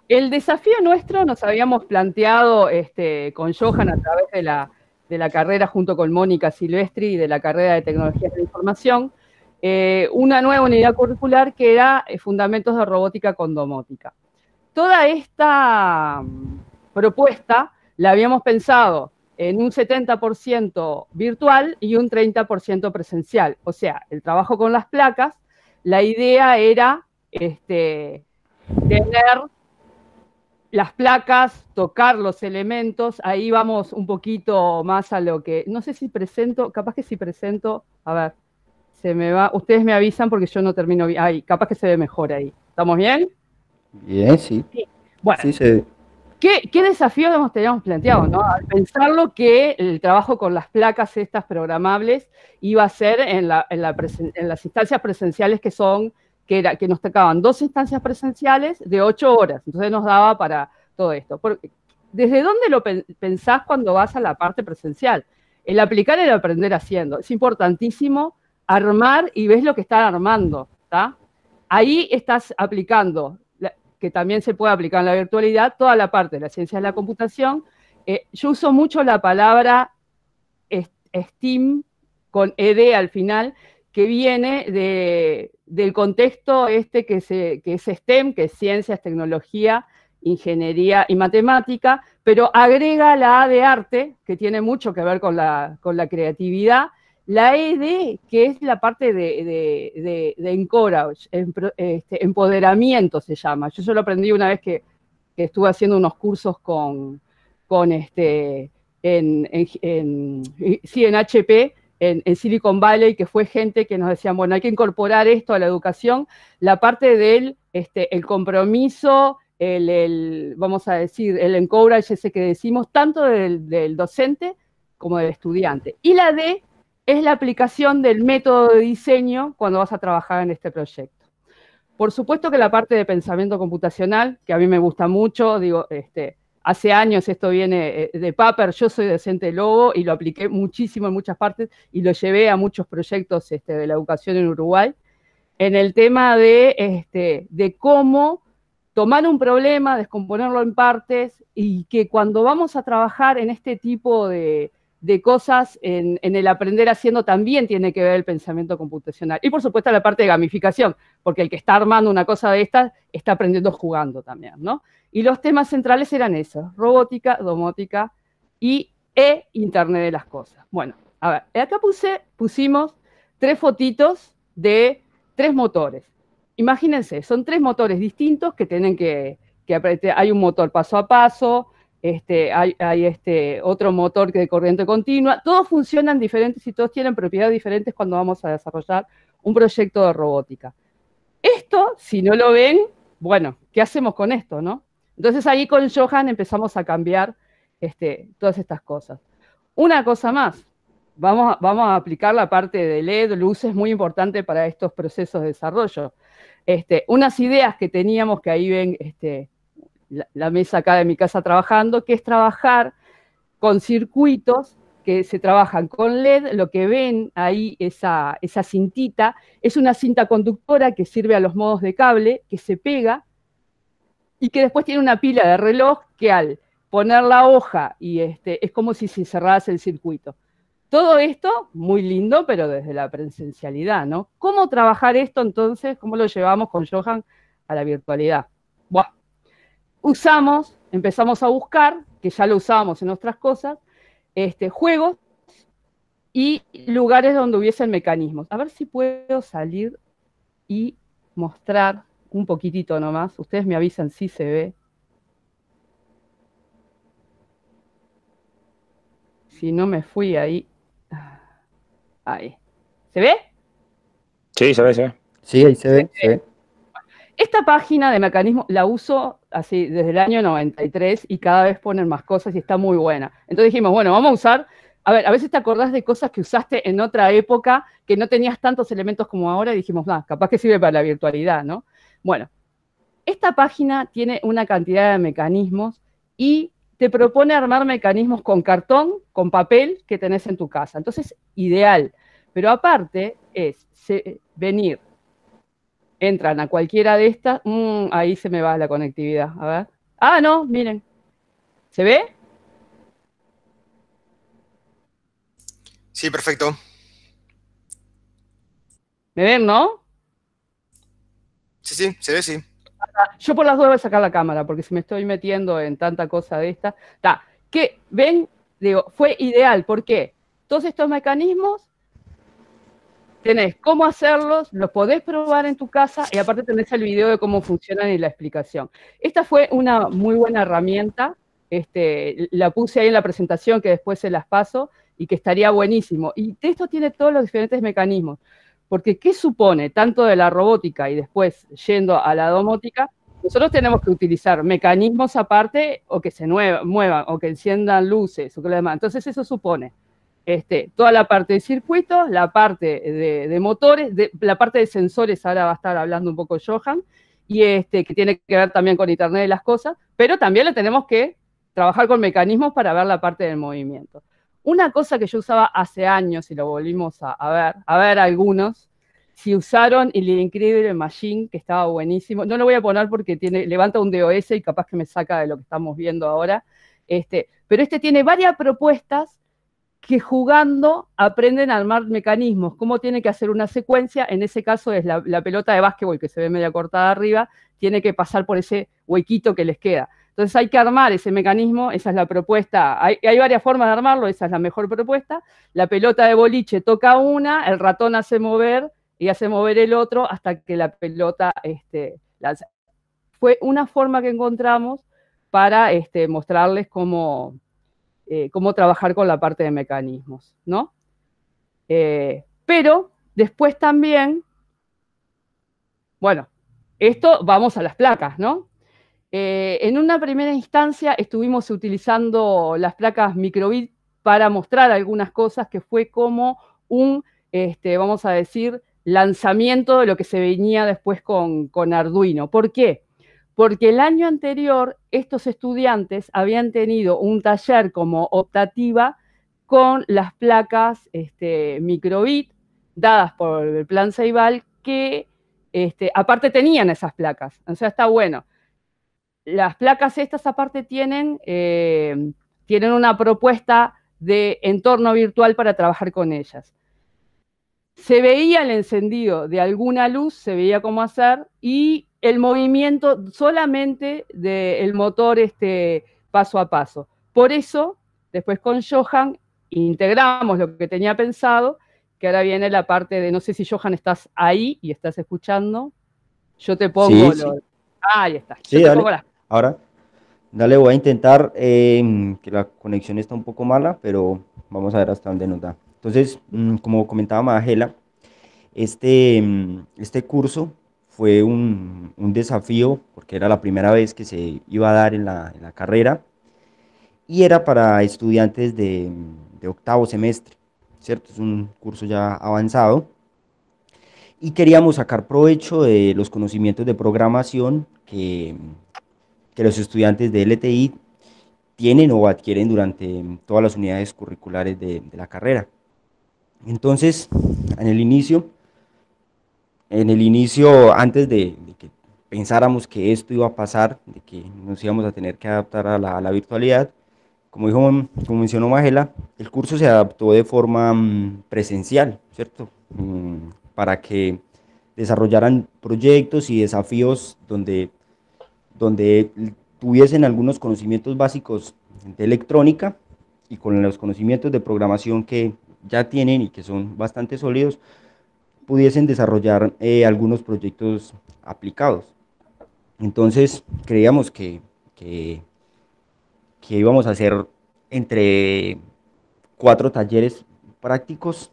El desafío nuestro nos habíamos planteado con Johan a través de la carrera junto con Mónica Silvestri y de la carrera de Tecnologías de la Información, una nueva unidad curricular que era Fundamentos de Robótica con Domótica. Toda esta propuesta la habíamos pensado en un 70% virtual y un 30% presencial. O sea, el trabajo con las placas, la idea era tener las placas, tocar los elementos, ahí vamos un poquito más a lo que, no sé si presento, capaz que si presento, a ver, se me va, ustedes me avisan porque yo no termino bien, ahí, capaz que se ve mejor ahí. ¿Estamos bien? Bien, sí. Sí. Bueno, Sí, se ve. ¿qué desafíos hemos teníamos planteado, ¿no? Al pensarlo que el trabajo con las placas estas programables iba a ser en las instancias presenciales que nos tocaban 2 instancias presenciales de 8 horas, entonces nos daba para todo esto. ¿Desde dónde lo pensás cuando vas a la parte presencial? El aplicar y el aprender haciendo. Es importantísimo armar y ves lo que están armando, ¿está? Ahí estás aplicando que también se puede aplicar en la virtualidad, toda la parte de la ciencia de la computación. Yo uso mucho la palabra STEAM con ED al final, que viene del contexto que es STEM, que es ciencias, tecnología, ingeniería y matemática, pero agrega la A de arte, que tiene mucho que ver con la creatividad, la ED, que es la parte de encourage, empoderamiento se llama. Yo lo aprendí una vez que estuve haciendo unos cursos con en HP, en Silicon Valley, que fue gente que nos decían, bueno, hay que incorporar esto a la educación, la parte del el compromiso, vamos a decir, el encourage ese que decimos, tanto del docente como del estudiante. Y la D es la aplicación del método de diseño cuando vas a trabajar en este proyecto. Por supuesto que la parte de pensamiento computacional, que a mí me gusta mucho, digo, hace años esto viene de Paper, yo soy docente de Logo y lo apliqué muchísimo en muchas partes y lo llevé a muchos proyectos de la educación en Uruguay, en el tema de cómo tomar un problema, descomponerlo en partes y que cuando vamos a trabajar en este tipo de cosas, en el aprender haciendo también tiene que ver el pensamiento computacional. Y por supuesto la parte de gamificación, porque el que está armando una cosa de estas está aprendiendo jugando también, ¿no? Y los temas centrales eran esos, robótica, domótica y Internet de las cosas. Bueno, a ver, acá pusimos 3 fotitos de 3 motores. Imagínense, son 3 motores distintos que tienen hay un motor paso a paso, hay otro motor de corriente continua, todos funcionan diferentes y todos tienen propiedades diferentes cuando vamos a desarrollar un proyecto de robótica. Esto, si no lo ven, bueno, ¿qué hacemos con esto, no? Entonces ahí con Johan empezamos a cambiar todas estas cosas. Una cosa más, vamos a aplicar la parte de LED, luces, muy importante para estos procesos de desarrollo. Unas ideas que teníamos, que ahí ven la mesa acá de mi casa trabajando, que es trabajar con circuitos que se trabajan con LED, lo que ven ahí, esa cintita, es una cinta conductora que sirve a los modos de cable, que se pega y que después tiene una pila de reloj que al poner la hoja y es como si se cerrase el circuito. Todo esto muy lindo, pero desde la presencialidad, ¿no? ¿Cómo trabajar esto entonces? ¿Cómo lo llevamos con Johan a la virtualidad? Bueno, empezamos a buscar, que ya lo usábamos en otras cosas, juegos y lugares donde hubiesen mecanismos. A ver si puedo salir y mostrar un poquitito nomás. Ustedes me avisan si se ve. Si no me fui ahí. Ahí. ¿Se ve? Sí, se ve, se ve. Sí, ahí se ve, se ve. Esta página de mecanismos la uso así desde el año 93 y cada vez ponen más cosas y está muy buena. Entonces dijimos, bueno, vamos a usar, a ver, a veces te acordás de cosas que usaste en otra época que no tenías tantos elementos como ahora y dijimos, capaz que sirve para la virtualidad, ¿no? Bueno, esta página tiene una cantidad de mecanismos y te propone armar mecanismos con cartón, con papel que tenés en tu casa. Entonces, ideal. Pero aparte es venir, entran a cualquiera de estas, ahí se me va la conectividad, a ver, Ah, no, miren. ¿Se ve? Sí, perfecto. ¿Me ven, no? Sí, sí, se ve, sí. Yo por las dudas voy a sacar la cámara, porque si me estoy metiendo en tanta cosa de esta. Ta, que ven, digo, fue ideal. ¿Por qué? Todos estos mecanismos tenés cómo hacerlos, los podés probar en tu casa y aparte tenés el video de cómo funcionan y la explicación. Esta fue una muy buena herramienta, la puse ahí en la presentación que después se las paso y que estaría buenísimo. Y esto tiene todos los diferentes mecanismos, porque ¿qué supone tanto de la robótica y después yendo a la domótica? Nosotros tenemos que utilizar mecanismos aparte o que se muevan o que enciendan luces o que lo demás. Entonces eso supone toda la parte de circuitos, la parte de motores, la parte de sensores, ahora va a estar hablando un poco Johan, y que tiene que ver también con Internet de las cosas, pero también le tenemos que trabajar con mecanismos para ver la parte del movimiento. Una cosa que yo usaba hace años, y lo volvimos a ver algunos, si usaron el Incredible Machine, que estaba buenísimo, no lo voy a poner porque levanta un DOS y capaz que me saca de lo que estamos viendo ahora, pero tiene varias propuestas que jugando aprenden a armar mecanismos, cómo tiene que hacer una secuencia, en ese caso es la pelota de básquetbol que se ve media cortada arriba, tiene que pasar por ese huequito que les queda. Entonces hay que armar ese mecanismo, esa es la propuesta, hay varias formas de armarlo, esa es la mejor propuesta, la pelota de boliche toca una, el ratón hace mover y hace mover el otro hasta que la pelota lanza. Fue una forma que encontramos para mostrarles cómo trabajar con la parte de mecanismos, ¿no? Pero después también, bueno, esto vamos a las placas, ¿no? En una primera instancia estuvimos utilizando las placas microbit para mostrar algunas cosas que fue como un, vamos a decir, lanzamiento de lo que se venía después con Arduino. ¿Por qué? Porque el año anterior estos estudiantes habían tenido un taller como optativa con las placas microbit dadas por el Plan Ceibal que aparte tenían esas placas, o sea, está bueno. Las placas estas aparte tienen una propuesta de entorno virtual para trabajar con ellas. Se veía el encendido de alguna luz, se veía cómo hacer, y el movimiento solamente del motor paso a paso. Por eso, después con Johan, integramos lo que tenía pensado, que ahora viene la parte de, no sé si Johan estás ahí y estás escuchando, yo te pongo Sí, sí. ahí está, Sí, yo te dale. pongo las... Ahora, dale, voy a intentar que la conexión está un poco mala, pero vamos a ver hasta dónde nos da. Entonces, como comentaba Magela, este curso fue un desafío porque era la primera vez que se iba a dar en la carrera y era para estudiantes de octavo semestre, ¿cierto? Es un curso ya avanzado y queríamos sacar provecho de los conocimientos de programación que los estudiantes de LTI tienen o adquieren durante todas las unidades curriculares de la carrera. Entonces, en el inicio, antes de que pensáramos que esto iba a pasar, de que nos íbamos a tener que adaptar a la virtualidad, como mencionó Magela, el curso se adaptó de forma presencial, ¿cierto? Para que desarrollaran proyectos y desafíos donde tuviesen algunos conocimientos básicos de electrónica y con los conocimientos de programación que ya tienen y que son bastante sólidos, pudiesen desarrollar algunos proyectos aplicados. Entonces, creíamos que íbamos a hacer entre 4 talleres prácticos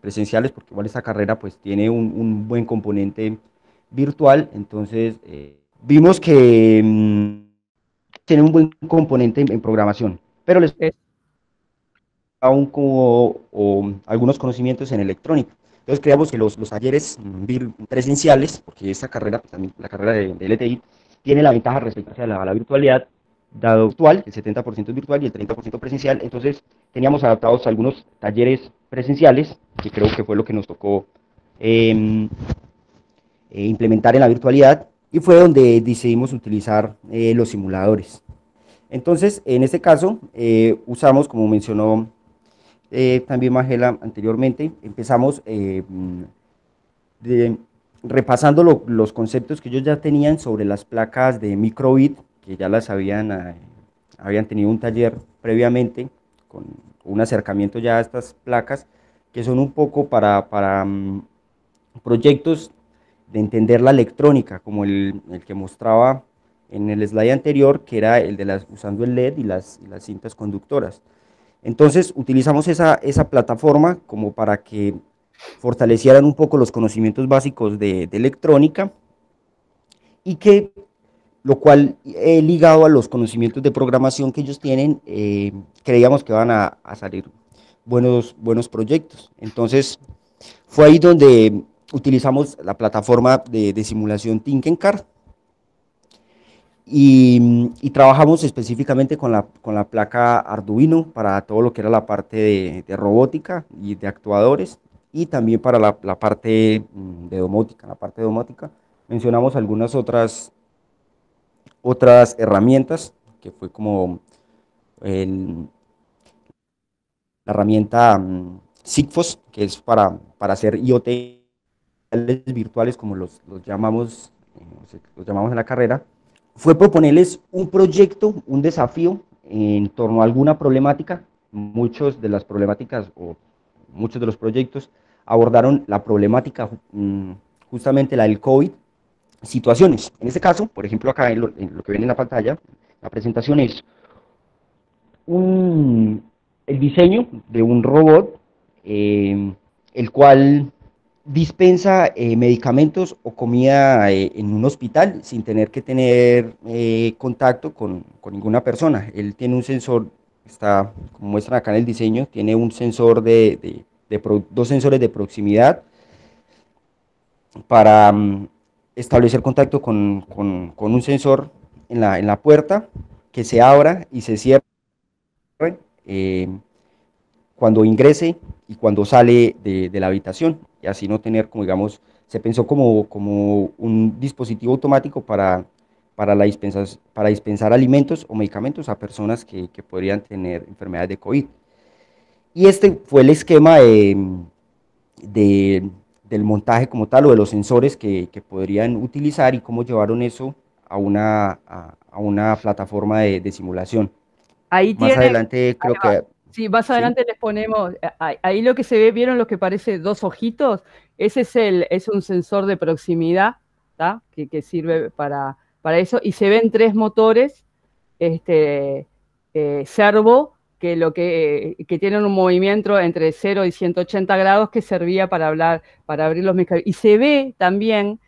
presenciales, porque igual esta carrera pues tiene un buen componente virtual, entonces vimos que tiene un buen componente en programación, pero les aún como algunos conocimientos en electrónica. Entonces creamos que los talleres presenciales, porque esta carrera, pues, también la carrera de LTI, tiene la ventaja respecto a la virtualidad, dado virtual, el 70% es virtual y el 30% presencial, entonces teníamos adaptados algunos talleres presenciales, que creo que fue lo que nos tocó implementar en la virtualidad, y fue donde decidimos utilizar los simuladores. Entonces, en este caso, usamos, como mencionó también Magela anteriormente, empezamos repasando los conceptos que ellos ya tenían sobre las placas de microbit, que ya las habían tenido un taller previamente, con un acercamiento ya a estas placas, que son un poco para proyectos de entender la electrónica, como el que mostraba en el slide anterior, que era el de usando el LED y las cintas conductoras. Entonces utilizamos esa plataforma como para que fortalecieran un poco los conocimientos básicos de electrónica, y que, lo cual ligado a los conocimientos de programación que ellos tienen, creíamos que van a salir buenos proyectos. Entonces fue ahí donde utilizamos la plataforma de simulación Tinkercad, y trabajamos específicamente con la placa Arduino para todo lo que era la parte de robótica y de actuadores, y también para la parte de domótica. La parte de domótica mencionamos algunas otras herramientas, que fue como la herramienta Sigfox, que es para hacer IoT virtuales, como los llamamos en la carrera. Fue proponerles un proyecto, un desafío en torno a alguna problemática. Muchos de las problemáticas o muchos de los proyectos abordaron la problemática, justamente la del COVID, situaciones. En este caso, por ejemplo, acá en lo que ven en la pantalla, la presentación es el diseño de un robot, el cual dispensa medicamentos o comida en un hospital sin tener que tener contacto con ninguna persona. Él tiene un sensor, como muestran acá en el diseño, tiene un sensor dos sensores de proximidad para establecer contacto con un sensor en la puerta, que se abra y se cierre cuando ingrese y cuando sale de la habitación, y así no tener, como digamos, se pensó como un dispositivo automático para dispensar alimentos o medicamentos a personas que podrían tener enfermedades de COVID. Y este fue el esquema del montaje como tal, o de los sensores que podrían utilizar, y cómo llevaron eso a una plataforma de simulación. Ahí Más tiene, adelante creo que... sí, más ¿sí? adelante les ponemos, ahí lo que se ve, ¿vieron lo que parece dos ojitos? Ese es un sensor de proximidad, ¿tá? Que sirve para eso, y se ven tres motores servo, que tienen un movimiento entre 0 y 180 grados, que servía para abrir los mecanismos. Y se ve también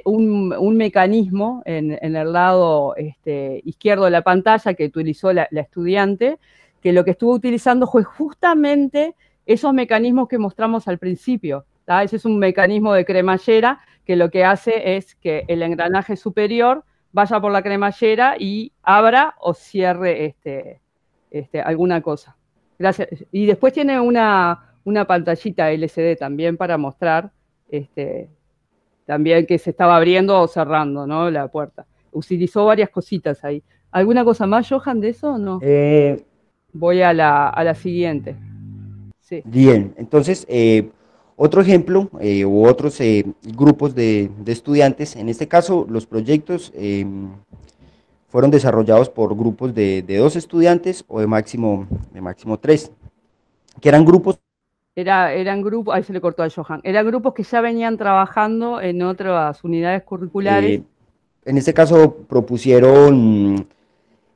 un mecanismo en el lado izquierdo de la pantalla que utilizó la estudiante, que lo que estuvo utilizando fue justamente esos mecanismos que mostramos al principio, ¿tá? Ese es un mecanismo de cremallera que lo que hace es que el engranaje superior vaya por la cremallera y abra o cierre alguna cosa. Gracias. Y después tiene una pantallita LCD también para mostrar también que se estaba abriendo o cerrando, ¿no?, la puerta. Utilizó varias cositas ahí. ¿Alguna cosa más, Johan, de eso o no? Voy a la siguiente. Sí. Bien, entonces, otro ejemplo, u otros grupos de estudiantes, en este caso los proyectos fueron desarrollados por grupos de 2 estudiantes o de máximo 3, que eran grupos. Eran grupos, ahí se le cortó a Johan, eran grupos que ya venían trabajando en otras unidades curriculares. En este caso propusieron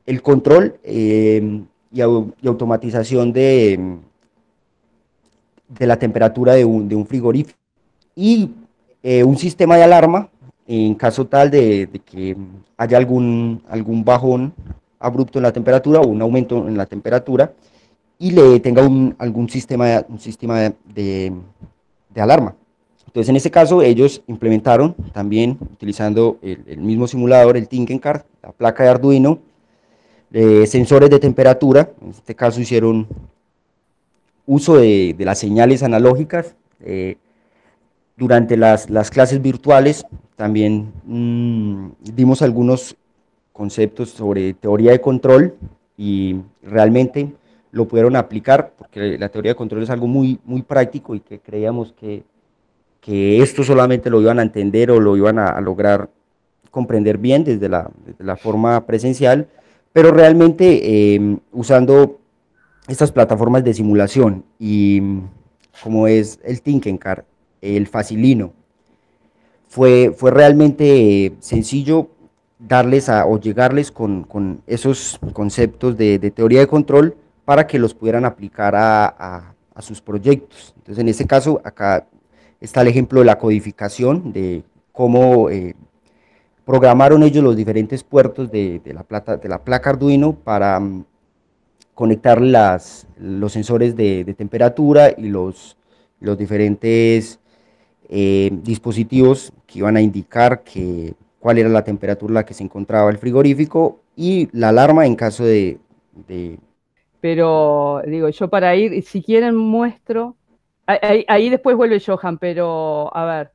el control y automatización de la temperatura de un frigorífico, y un sistema de alarma en caso tal de que haya algún bajón abrupto en la temperatura o un aumento en la temperatura, y le tenga algún sistema de alarma. Entonces, en este caso, ellos implementaron también, utilizando el mismo simulador, el Tinkercad, la placa de Arduino, sensores de temperatura. En este caso hicieron uso de las señales analógicas durante las clases virtuales. también dimos algunos conceptos sobre teoría de control y realmente lo pudieron aplicar, porque la teoría de control es algo muy, muy práctico y que creíamos que esto solamente lo iban a entender o lo iban a lograr comprender bien desde la forma presencial, pero realmente usando estas plataformas de simulación y como es el Tinkercad, el Facilino, fue realmente sencillo darles o llegarles con esos conceptos de teoría de control para que los pudieran aplicar a sus proyectos. Entonces, en este caso, acá está el ejemplo de la codificación, de cómo programaron ellos los diferentes puertos de la placa Arduino para conectar los sensores de temperatura y los diferentes dispositivos que iban a indicar cuál era la temperatura en la que se encontraba el frigorífico y la alarma en caso de Pero digo, yo para ir, si quieren muestro, ahí después vuelve Johan, pero a ver,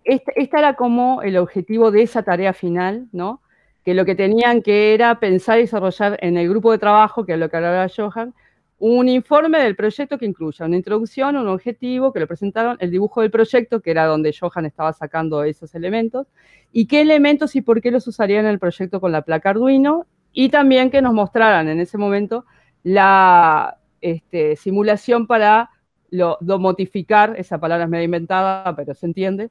esta era como el objetivo de esa tarea final, ¿no? Que lo que tenían que era pensar y desarrollar en el grupo de trabajo, que es lo que hablaba Johan, un informe del proyecto que incluya una introducción, un objetivo, que lo presentaron, el dibujo del proyecto, que era donde Johan estaba sacando esos elementos, y qué elementos y por qué los usarían en el proyecto con la placa Arduino, y también que nos mostraran en ese momento la simulación para domotificar, esa palabra es medio inventada, pero se entiende,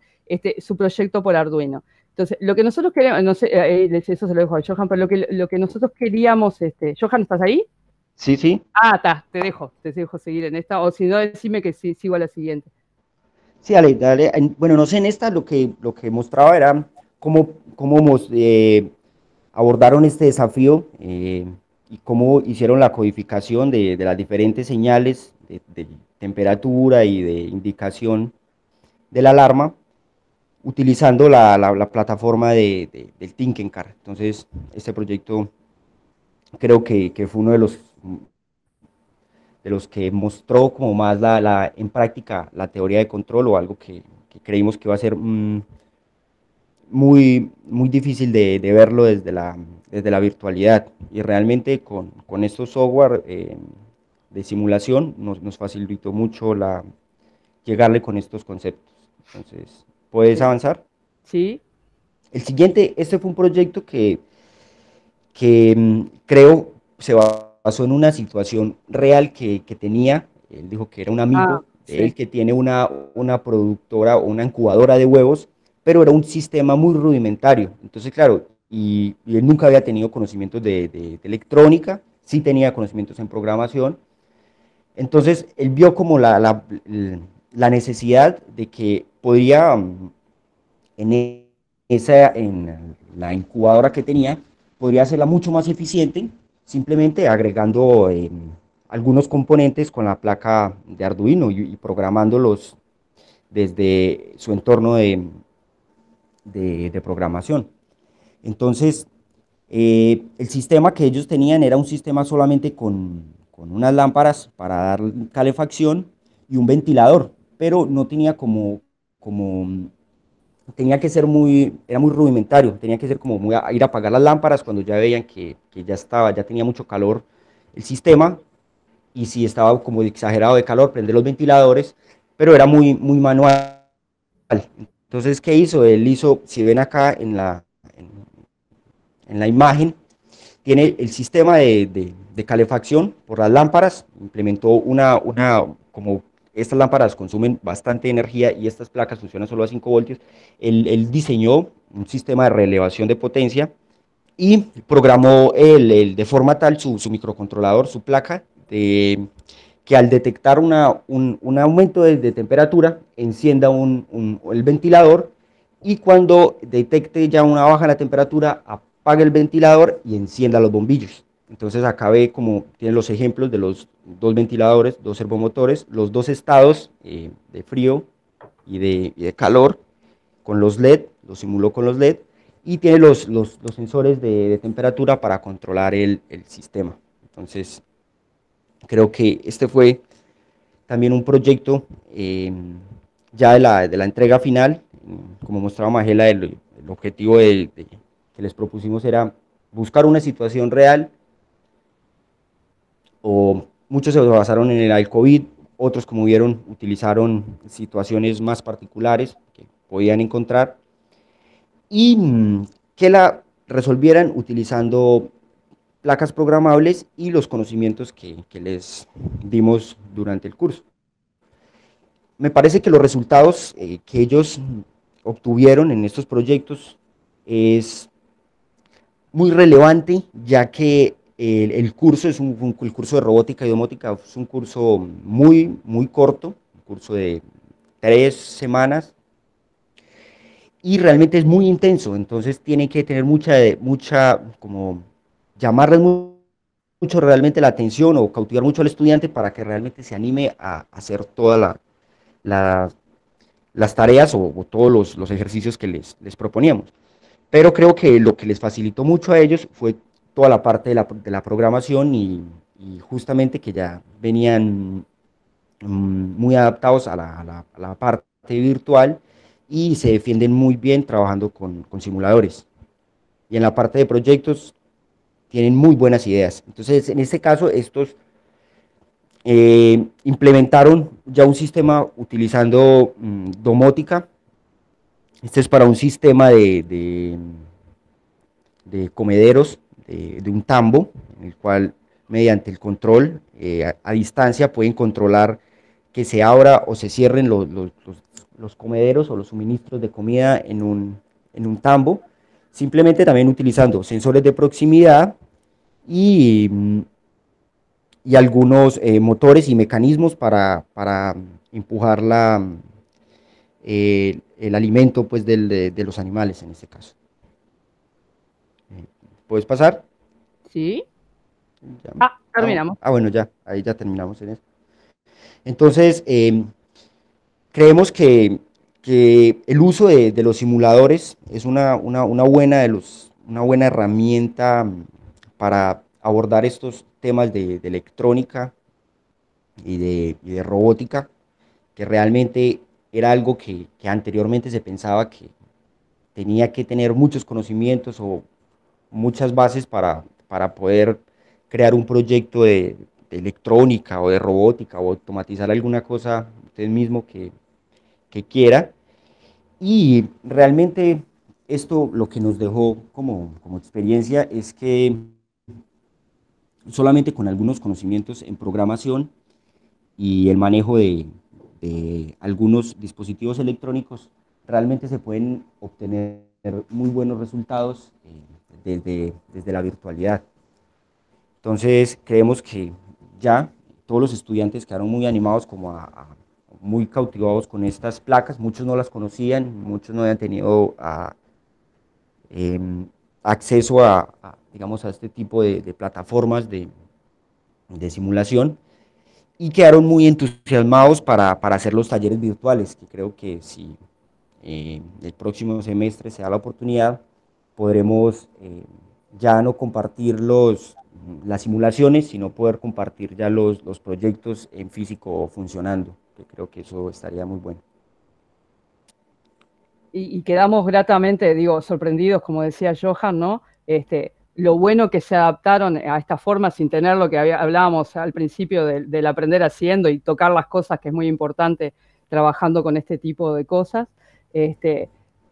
su proyecto por Arduino. Entonces, lo que nosotros queremos, no sé, eso se lo dejo a Johan, pero lo que nosotros queríamos, Johan, ¿estás ahí? Sí, sí. Ah, está, te dejo seguir en esta, o si no, decime que sí, sigo a la siguiente. Sí, dale, dale. Bueno, no sé, en esta lo que mostraba era cómo abordaron este desafío y cómo hicieron la codificación de las diferentes señales de temperatura y de indicación de la alarma utilizando la plataforma del Tinkercad. Entonces, este proyecto creo que fue uno de los que mostró como más en práctica la teoría de control o algo que creímos que iba a ser muy, muy difícil de verlo desde la virtualidad. Y realmente con estos software de simulación nos facilitó mucho llegarle con estos conceptos. Entonces, ¿puedes Sí. avanzar? ¿Sí? El siguiente, este fue un proyecto que creo se basó en una situación real que tenía. Él dijo que era un amigo de él Sí. que tiene una productora o una incubadora de huevos, pero era un sistema muy rudimentario. Entonces, claro, y él nunca había tenido conocimientos de electrónica, sí tenía conocimientos en programación. Entonces, él vio como la necesidad de que podía, en la incubadora que tenía, podría hacerla mucho más eficiente, simplemente agregando algunos componentes con la placa de Arduino y programándolos desde su entorno de programación. Entonces, el sistema que ellos tenían era un sistema solamente con unas lámparas para dar calefacción y un ventilador, pero no tenía como tenía que ser era muy rudimentario, tenía que ser como ir a apagar las lámparas cuando ya veían que ya tenía mucho calor el sistema, y si estaba como exagerado de calor, prender los ventiladores, pero era muy, muy manual. Entonces, ¿qué hizo? Él hizo, si ven acá en la imagen, tiene el sistema de calefacción por las lámparas, implementó como estas lámparas consumen bastante energía y estas placas funcionan solo a 5 voltios, él diseñó un sistema de relevación de potencia y programó de forma tal su microcontrolador, su placa, que al detectar un aumento de temperatura, encienda el ventilador y cuando detecte ya una baja en la temperatura, apague el ventilador y encienda los bombillos. Entonces acá ve como tienen los ejemplos de los dos ventiladores, dos servomotores, los dos estados de frío y de calor con los LED, lo simuló con los LED y tiene los sensores de temperatura para controlar el sistema. Entonces creo que este fue también un proyecto ya de la entrega final, como mostraba Magela, el objetivo que les propusimos era buscar una situación real, o muchos se basaron en el COVID, otros, como vieron, utilizaron situaciones más particulares que podían encontrar, y que la resolvieran utilizando placas programables y los conocimientos que les dimos durante el curso. Me parece que los resultados que ellos obtuvieron en estos proyectos es muy relevante, ya que el curso es el curso de robótica y domótica es un curso muy corto, un curso de 3 semanas, y realmente es muy intenso, entonces tiene que tener como llamarles mucho realmente la atención o cautivar mucho al estudiante para que realmente se anime a hacer todas las tareas o todos los ejercicios que les proponíamos. Pero creo que lo que les facilitó mucho a ellos fue toda la parte de la programación y justamente que ya venían muy adaptados a la parte virtual y se defienden muy bien trabajando con simuladores. Y en la parte de proyectos tienen muy buenas ideas. Entonces, en este caso, estos implementaron ya un sistema utilizando domótica. Este es para un sistema de comederos de un tambo, en el cual mediante el control a distancia pueden controlar que se abra o se cierren los comederos o los suministros de comida en un tambo, simplemente también utilizando sensores de proximidad y algunos motores y mecanismos para empujar el alimento pues, de los animales en este caso. ¿Puedes pasar? Sí. Ya. Terminamos. Bueno, ya, ahí ya terminamos en eso. Entonces, creemos que el uso de los simuladores es una buena herramienta para abordar estos temas de electrónica y de robótica, que realmente era algo que anteriormente se pensaba que tenía que tener muchos conocimientos o muchas bases para poder crear un proyecto de electrónica o de robótica o automatizar alguna cosa usted mismo que quiera. Y realmente esto lo que nos dejó como experiencia es que solamente con algunos conocimientos en programación y el manejo de algunos dispositivos electrónicos, realmente se pueden obtener muy buenos resultados desde la virtualidad. Entonces, creemos que ya todos los estudiantes quedaron muy animados, muy cautivados con estas placas. Muchos no las conocían, muchos no habían tenido acceso digamos, a este tipo de plataformas de simulación, y quedaron muy entusiasmados para hacer los talleres virtuales, que creo que si el próximo semestre se da la oportunidad, podremos ya no compartir las simulaciones, sino poder compartir ya los proyectos en físico funcionando, que creo que eso estaría muy bueno. Y quedamos gratamente, digo, sorprendidos, como decía Johan, ¿no? Lo bueno que se adaptaron a esta forma sin tener lo que hablábamos al principio del aprender haciendo y tocar las cosas, que es muy importante trabajando con este tipo de cosas.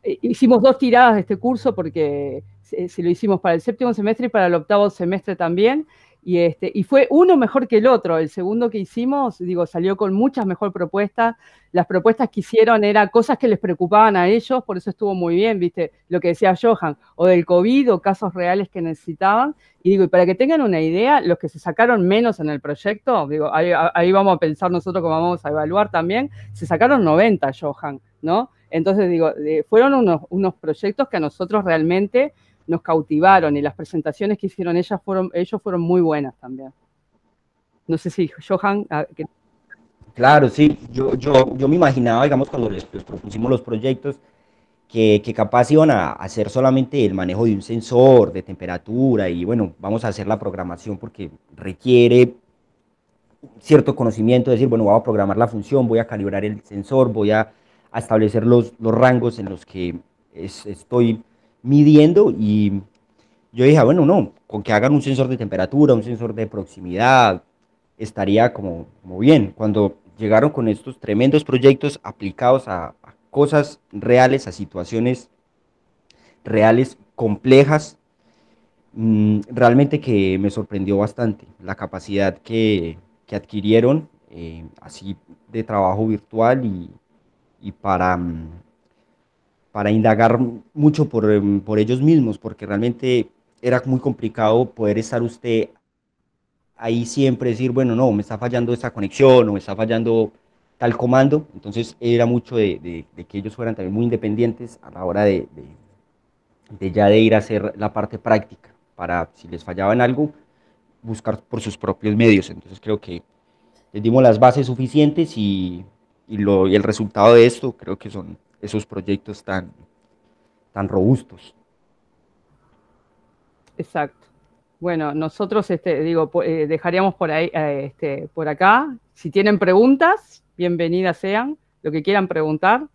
Hicimos 2 tiradas de este curso porque se lo hicimos para el 7º semestre y para el 8º semestre también, y fue uno mejor que el otro. El segundo que hicimos, digo, salió con muchas mejor propuestas. Las propuestas que hicieron eran cosas que les preocupaban a ellos, por eso estuvo muy bien, ¿viste? Lo que decía Johan, o del COVID, o casos reales que necesitaban. Y digo, y para que tengan una idea, los que se sacaron menos en el proyecto, digo, ahí vamos a pensar nosotros cómo vamos a evaluar también, se sacaron 90, Johan, ¿no? Entonces, digo, fueron unos proyectos que a nosotros realmente nos cautivaron, y las presentaciones que hicieron ellos fueron muy buenas también. No sé si, Johan... Claro, sí, yo me imaginaba, digamos, cuando les propusimos los proyectos, que capaz iban a hacer solamente el manejo de un sensor de temperatura y bueno, vamos a hacer la programación porque requiere cierto conocimiento, decir, bueno, voy a programar la función, voy a calibrar el sensor, voy a a establecer los rangos en los que estoy midiendo, y yo dije, bueno, no, con que hagan un sensor de temperatura, un sensor de proximidad, estaría como bien. Cuando llegaron con estos tremendos proyectos aplicados a cosas reales, a situaciones reales, complejas, realmente que me sorprendió bastante la capacidad que adquirieron, así de trabajo virtual, y para indagar mucho por ellos mismos, porque realmente era muy complicado poder estar usted ahí siempre, decir, bueno, no, me está fallando esta conexión o me está fallando tal comando. Entonces era mucho de que ellos fueran también muy independientes a la hora de ya de ir a hacer la parte práctica, para si les fallaba en algo, buscar por sus propios medios. Entonces creo que les dimos las bases suficientes, y el resultado de esto creo que son esos proyectos tan robustos. Exacto. Bueno, nosotros, digo, dejaríamos por ahí, por acá. Si tienen preguntas, bienvenidas sean, lo que quieran preguntar.